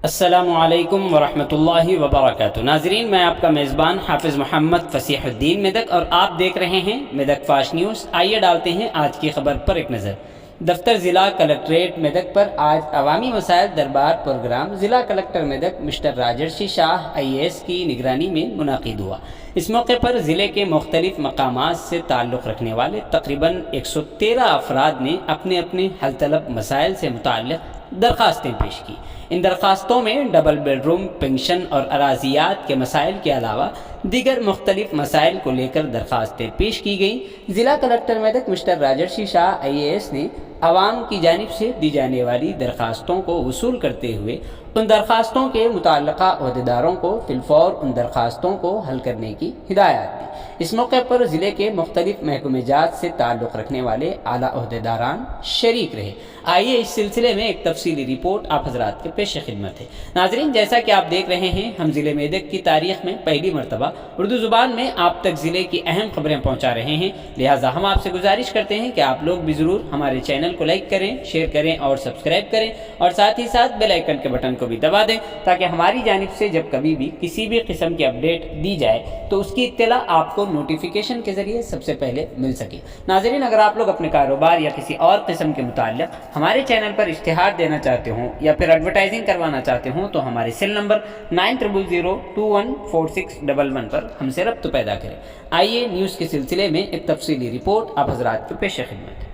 अस्सलामुअलैकुम वरहमतुल्लाहि वबरकातुहू। नाजरीन, मैं आपका मेज़बान हाफिज़ मोहम्मद फसीहुद्दीन मेदक और आप देख रहे हैं मेदक फास्ट न्यूज़। आइए डालते हैं आज की खबर पर एक नज़र। दफ्तर ज़िला कलेक्ट्रेट मेदक पर आज अवामी मसाइल दरबार प्रोग्राम ज़िला कलेक्टर मेदक मिस्टर राजर्षि शाह IAS की निगरानी में मुनाकिद हुआ। इस मौके पर ज़िले के मुख्तलिफ मकामात से ताल्लुक़ रखने वाले तकरीबन 113 अफराद ने अपने अपने हल तलब मसाइल से मुताल्लिक़ दरख्वास्तें पेश की। इन दरख्वास्तों में डबल बेडरूम, पेंशन और अराजियात के मसाइल के अलावा दीगर मुख्तलिफ मसाइल को लेकर दरख्वास्तें पेश की गईं। ज़िला कलेक्टर मेदक मिस्टर राजर्षि शाह IAS ने आवाम की जानिब से दी जाने वाली दरख्वास्तों को वसूल करते हुए उन दरख्वास्तों के मुतल्लिक़ा अहदेदारों को फिलफौर उन दरख्वास्तों को हल करने की हिदायत दी। इस मौके पर ज़िले के मुख्तलिफ महकमेजात से ताल्लुक़ रखने वाले आला अहदेदारान शरीक रहे। आइए इस सिलसिले में एक तफसीली रिपोर्ट आप हज़रात के पेश खिदमत है। नाज़रीन, जैसा कि आप देख रहे हैं, हम ज़िले मेदक की तारीख़ में पहली मरतबा उर्दू ज़ुबान में आप तक ज़िले की अहम खबरें पहुँचा रहे हैं। लिहाजा हम आपसे गुजारिश करते हैं कि आप लोग भी ज़रूर हमारे चैनल को लाइक करें, शेयर करें और सब्सक्राइब करें और साथ ही साथ बेल आइकन के बटन को भी दबा दें ताकि हमारी जानिब से जब कभी भी किसी भी किस्म की अपडेट दी जाए तो उसकी इत्तला आपको नोटिफिकेशन के ज़रिए सबसे पहले मिल सके। नाज़रीन, अगर आप लोग अपने कारोबार या किसी और किस्म के मुताल्लिक़ हमारे चैनल पर इश्तिहार देना चाहते हों या फिर एडवर्टाइजिंग करवाना चाहते हों तो हमारे सेल नंबर 9000214611 पर हमसे रब्त पैदा करें। आइए न्यूज़ के सिलसिले में एक तफसीली रिपोर्ट आप हज़रात के पेश खिदमत है।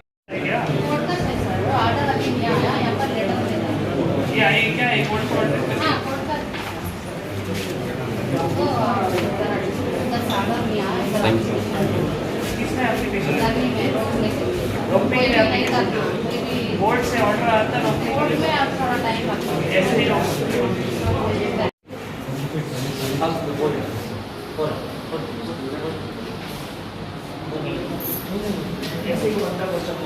बोर्ड से ऑर्डर आता है, बोर्ड में आप थोड़ा टाइम लगता है ऐसे ही ऐसे ही बंदा क्वेश्चन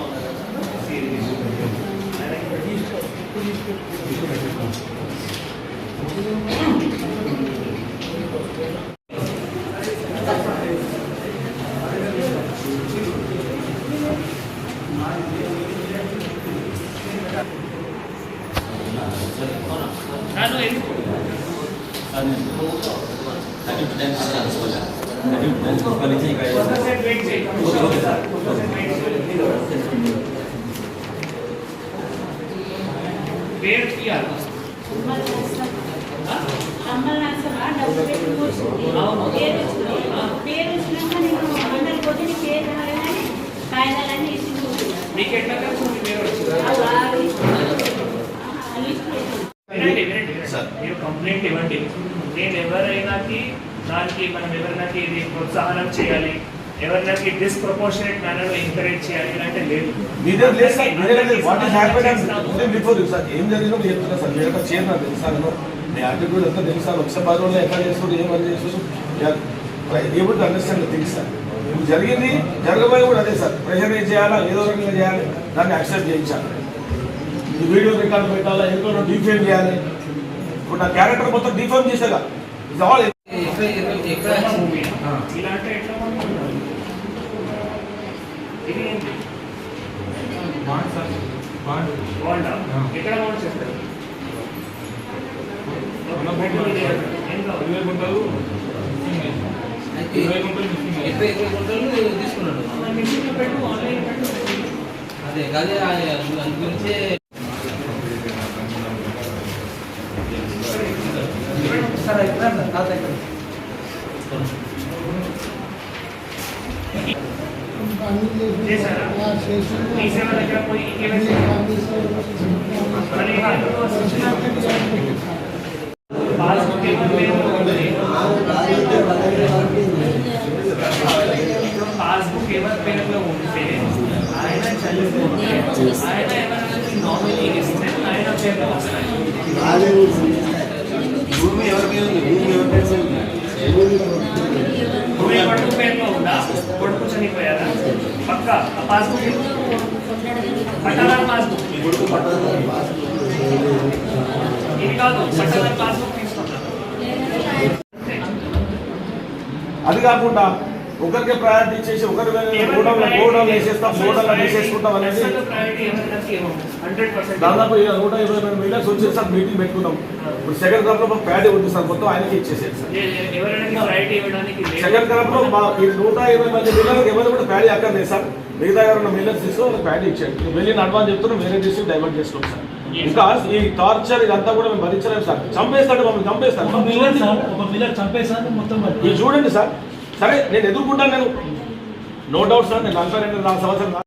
కంప్లైంట్ ఇవ్వండి. నేను ఎవరైనా దానికి మనం ఎవరినాకి ఇది ప్రోత్సాహనం చేయాలి, ఎవరినాకి డిస్ప్రపోర్షనేట్ మేనర్లో ఎంకరేజ్ చేయాలి అంటే లేదు. ఏం జరిగిందో చెప్తున్నా సార్. మీరు చేయను నాకు తెలుసాను, మీ యాటిట్యూడ్ అంతా తెలుసా. లక్ష రోజుల్లో ఎట్లా చేస్తారు, ఏమని చేస్తారు, able to understand things sir. ఇప్పుడు జరిగింది, జరగబోయే కూడా అదే సార్. ప్రెషర్ ఏం చేయాలా, ఏదో రకంగా చేయాలి, దాన్ని యాక్సెప్ట్ చేయించాలి. వీడియో రికార్డు పెట్టాలా, ఏదో డీఫేమ్ చేయాలి. ఇప్పుడు నా క్యారెక్టర్ మొత్తం డిఫార్మ్ చేసేగా ఎక్కడ చేస్తారు తీసుకున్నాడు. అదే అదే దాని గురించే పాస్బుక్ ఎవరి పేరులో ఉంటే ఆయన చనిపోతే ఆయన ఎవరైనా నామినీ ఇస్తే ఆయన పేరులో వస్తాయి. భూమి ఎవరి మీద ఉంది, భూమి ఎవరి పేరు ఉంది, భూమి కొడుకు పేరులో ఉందా, కొడుకు చనిపోయారా, పక్క పాస్బుక్ పట్టాదారు పాస్బుక్ కొడుకు పట్టాదారు పాస్బుక్ ఇది కాదు, పట్టాదారు పాస్బుక్ తీసుకుంటారు. అది కాకుండా ఒకరికి ప్రయారిటీ ఇచ్చేసి ఒకరి గోడౌన్ వేసేస్తాం గోడౌన్ వేసేసుకుంటాం అనేది దాదాపు 120 మిలియన్స్ వచ్చేసి సార్ మీటింగ్ పెట్టుకున్నాం. ఇప్పుడు సెకండ్ క్రాప్ లో ప్యాడ్ ఉంది సార్, మొత్తం ఆయనకి ఇచ్చేసేది సార్. సెకండ్ క్రాప్ లో మా 120 మంది మిల్లర్లకు ఎవరు కూడా ప్యాడీ అక్కర్లేదు సార్. మిగతా ఎవరైనా మిల్లర్స్ తీసుకో వాళ్ళకి ప్యాడీ ఇచ్చేయండి. వెళ్ళిన అడ్వాన్స్ చెప్తున్నాం, వేరే డిస్ట్రిక్ట్ డైవర్ట్ చేసుకోండి సార్. ఇంకా ఈ టార్చర్ ఇదంతా కూడా మేము భరించలేము సార్. చంపేస్తాడు మమ్మల్ని, చంపేస్తాడు. ఇది చూడండి సార్. సరే నేను ఎదుర్కొంటాను, నేను నో డౌట్ సార్. నేను 42 సంవత్సరాలు